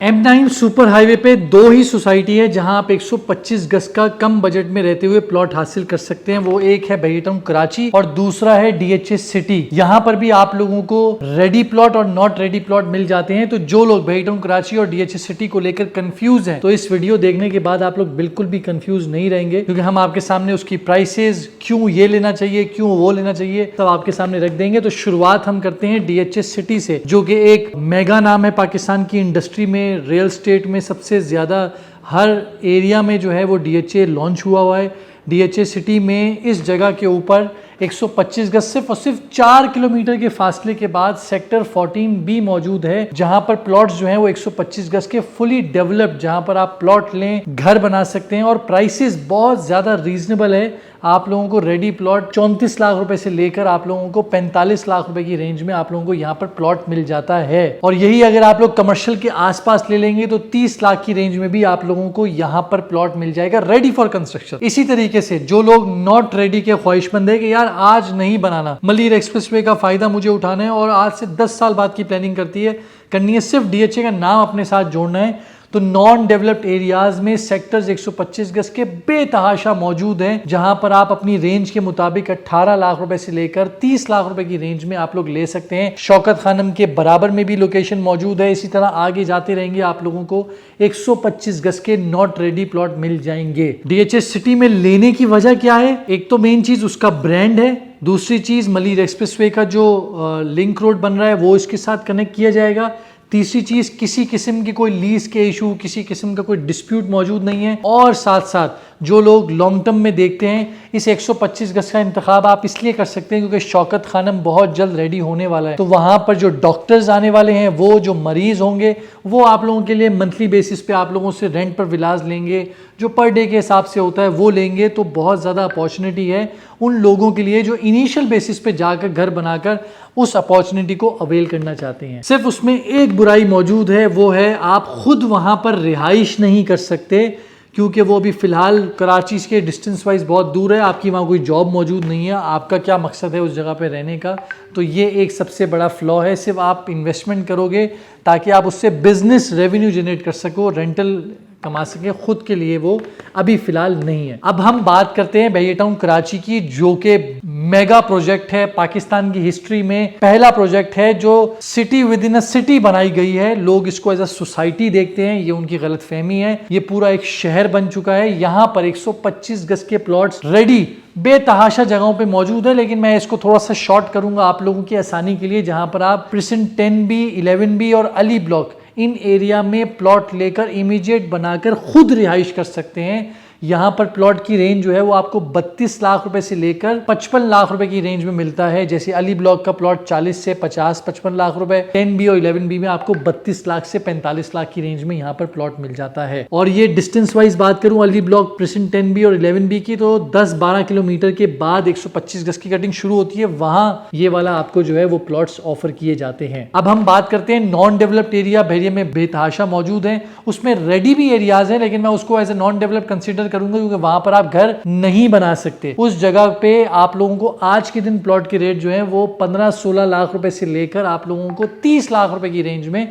M9 super highway पे दो ही society है जहां आप 125 गज का कम बजट में रहते हुए प्लॉट हासिल कर सकते हैं। वो एक है बेहटाउन कराची और दूसरा है DHA सिटी। यहां पर भी आप लोगों को रेडी प्लॉट और नॉट रेडी प्लॉट मिल जाते हैं। तो जो लोग बेहटाउन कराची और DHA सिटी को लेकर कंफ्यूज हैं, तो इस वीडियो देखने के बाद आप लोग बिल्कुल भी कंफ्यूज नहीं रहेंगे, क्योंकि हम आपके सामने उसकी प्राइसेस, क्यों ये लेना चाहिए, क्यों वो लेना चाहिए, सब आपके सामने रख देंगे। तो शुरुआत हम करते हैं DHA सिटी से, जो कि एक मेगा नाम है पाकिस्तान की इंडस्ट्री में। रियल स्टेट में सबसे ज़्यादा हर एरिया में जो है वो DHA लॉन्च हुआ है। DHA सिटी में इस जगह के ऊपर 125 गज सिर्फ और सिर्फ 4 किलोमीटर के फासले के बाद सेक्टर 14B मौजूद है, जहां पर प्लॉट्स जो हैं वो 125 गज के फुली डेवलप्ड, जहां पर आप प्लॉट लें, घर बना सकते हैं और प्राइसेस बहुत ज़्यादा रीजनेबल है। आप लोगों को रेडी प्लॉट 34 लाख रुपए से लेकर आप लोगों को 45 लाख रुपए की रेंज में आप लोगों को यहाँ पर प्लॉट मिल जाता है। और यही अगर आप लोग कमर्शियल के आसपास ले लेंगे तो 30 लाख की रेंज में भी आप लोगों को यहाँ पर प्लॉट मिल जाएगा रेडी फॉर कंस्ट्रक्शन। इसी तरीके से जो लोग नॉट रेडी के ख्वाहिशमंद है कि यार आज नहीं बनाना, मलिर एक्सप्रेसवे का फायदा मुझे उठाना है और आज से 10 साल बाद की प्लानिंग करनी है, सिर्फ DHA का नाम अपने साथ जोड़ना है, तो नॉन डेवलप्ड एरियाज में सेक्टर्स 125 गज के बेतहाशा मौजूद हैं, जहां पर आप अपनी रेंज के मुताबिक 18 लाख रुपए से लेकर 30 लाख रुपए की रेंज में आप लोग ले सकते हैं। शौकत खानम के बराबर में भी लोकेशन मौजूद है। इसी तरह आगे जाते रहेंगे, आप लोगों को 125 गज के नॉट रेडी प्लॉट मिल जाएंगे। DHA सिटी में लेने की वजह क्या है? एक तो मेन चीज उसका ब्रांड है, दूसरी चीज मलिर एक्सप्रेसवे का जो लिंक रोड बन रहा है वो इसके साथ कनेक्ट किया जाएगा, तीसरी चीज किसी किस्म की कोई लीज के इशू, किसी किस्म का कोई डिस्प्यूट मौजूद नहीं है। और साथ साथ जो लोग लॉन्ग टर्म में देखते हैं, इस 125 गज का इंतखाब आप इसलिए कर सकते हैं क्योंकि शौकत खानम बहुत जल्द रेडी होने वाला है। तो वहां पर जो डॉक्टर्स आने वाले हैं, वो जो मरीज होंगे, वो आप लोगों के लिए मंथली बेसिस पे आप लोगों से रेंट पर विलाज लेंगे, जो पर डे के हिसाब से होता है वो लेंगे। तो बहुत ज़्यादा अपॉर्चुनिटी है उन लोगों के लिए जो इनिशियल बेसिस पे जाकर घर बनाकर उस अपॉर्चुनिटी को अवेल करना चाहते हैं। सिर्फ उसमें एक बुराई मौजूद है, वो है आप खुद वहां पर रिहाइश नहीं कर सकते, क्योंकि वो अभी फिलहाल कराची के डिस्टेंस वाइज बहुत दूर है, आपकी वहाँ कोई जॉब मौजूद नहीं है। आपका क्या मकसद है उस जगह पे रहने का? तो ये एक सबसे बड़ा फ्लॉ है। सिर्फ आप इन्वेस्टमेंट करोगे ताकि आप उससे बिजनेस रेवेन्यू जनरेट कर सको, रेंटल कमा सके, खुद के लिए वो अभी फिलहाल नहीं है। अब हम बात करते हैं बेहटाउन कराची की, जो कि मेगा प्रोजेक्ट है, पाकिस्तान की हिस्ट्री में पहला प्रोजेक्ट है जो city with in a city बनाई गई है। लोग इसको एज अ सोसाइटी देखते हैं, ये उनकी गलतफहमी है। ये पूरा एक शहर बन चुका है। यहाँ पर 125 गज के प्लॉट्स रेडी बेतहाशा जगहों पे मौजूद है, लेकिन मैं इसको थोड़ा सा शॉर्ट करूंगा आप लोगों की आसानी के लिए, जहां पर आप प्रिसेंट 10B, 11B और अली ब्लॉक इन एरिया में प्लॉट लेकर इमीडिएट बनाकर खुद रिहाइश कर सकते हैं। यहाँ पर प्लॉट की रेंज जो है वो आपको 32 लाख रुपए से लेकर 55 लाख रुपए की रेंज में मिलता है। जैसे अली ब्लॉक का प्लॉट 40 से 50-55 लाख रुपए, 10B और 11B में आपको 32 लाख से 45 लाख की रेंज में यहाँ पर प्लॉट मिल जाता है। और ये डिस्टेंस वाइज बात करूं अली ब्लॉक प्रेजेंट 10B और 11B की, तो 10-12 किलोमीटर के बाद 125 गज की कटिंग शुरू होती है, वहां ये वाला आपको जो है वो प्लॉट्स ऑफर किए जाते हैं। अब हम बात करते हैं नॉन डेवलप्ड एरिया बहरिया में बेतहाशा मौजूद है। उसमें रेडी भी एरियाज है, लेकिन मैं उसको as a non developed consider करूंगा क्योंकि वहां पर आप घर नहीं बना सकते। उस जगह पे आप लोगों को आज के दिन प्लॉट के रेट जो है वो 15-16 लाख रुपए से लेकर आप लोगों को 30 लाख रुपए की रेंज में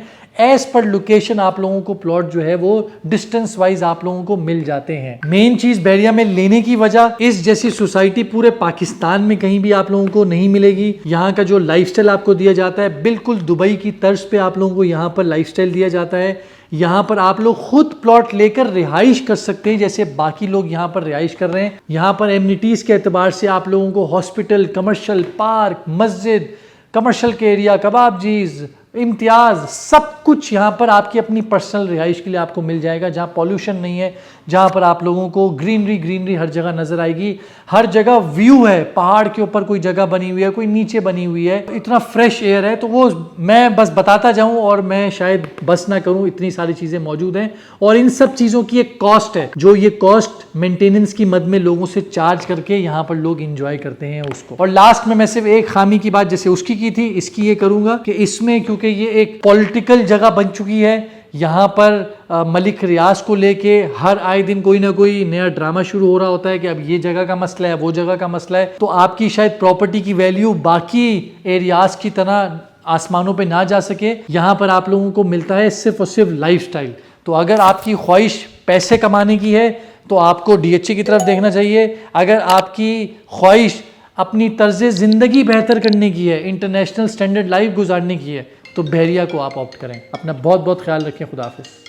एज पर लोकेशन आप लोगों को प्लॉट जो है वो डिस्टेंस वाइज आप लोगों को मिल जाते हैं। मेन चीज बहरिया में लेने की वजह, इस जैसी सोसाइटी पूरे पाकिस्तान में कहीं भी आप लोगों को नहीं मिलेगी। यहाँ का जो लाइफस्टाइल आपको दिया जाता है बिल्कुल दुबई की तर्ज पे आप लोगों को यहाँ पर लाइफस्टाइल दिया जाता है। यहाँ पर आप लोग खुद प्लॉट लेकर रिहाइश कर सकते हैं जैसे बाकी लोग यहाँ पर रिहाइश कर रहे हैं। यहाँ पर एमिनिटीज के एतबार से आप लोगों को हॉस्पिटल, कमर्शियल, पार्क, मस्जिद, कमर्शियल के एरिया, कबाबजीज, इम्तियाज, सब कुछ यहाँ पर आपकी अपनी पर्सनल रिहाइश के लिए आपको मिल जाएगा, जहाँ पॉल्यूशन नहीं है, जहाँ पर आप लोगों को ग्रीनरी हर जगह नजर आएगी। हर जगह व्यू है, पहाड़ के ऊपर कोई जगह बनी हुई है, कोई नीचे बनी हुई है, इतना फ्रेश एयर है। तो वो मैं बस बताता जाऊं और मैं शायद बस ना करूं, इतनी सारी चीजें मौजूद हैं और इन सब चीजों की एक कॉस्ट है, जो ये कॉस्ट मेंटेनेंस की मद में लोगों से चार्ज करके यहाँ पर लोग इंजॉय करते हैं उसको। और लास्ट में मैं सिर्फ एक खामी की बात जैसे उसकी की थी, इसकी ये करूंगा कि इसमें क्योंकि ये एक पॉलिटिकल जगह बन चुकी है, यहाँ पर मलिक रियाज को लेके हर आए दिन कोई ना कोई नया ड्रामा शुरू हो रहा होता है कि अब ये जगह का मसला है, वो जगह का मसला है। तो आपकी शायद प्रॉपर्टी की वैल्यू बाकी एरियाज की तरह आसमानों पे ना जा सके, यहाँ पर आप लोगों को मिलता है सिर्फ और सिर्फ लाइफस्टाइल। तो अगर आपकी ख्वाहिश पैसे कमाने की है तो आपको DHA की तरफ देखना चाहिए। अगर आपकी ख्वाहिश अपनी तर्ज ज़िंदगी बेहतर करने की है, इंटरनेशनल स्टैंडर्ड लाइफ गुजारने की है, तो बहरिया को आप ऑप्ट करें। अपना बहुत बहुत ख्याल रखें। खुदा हाफिज़।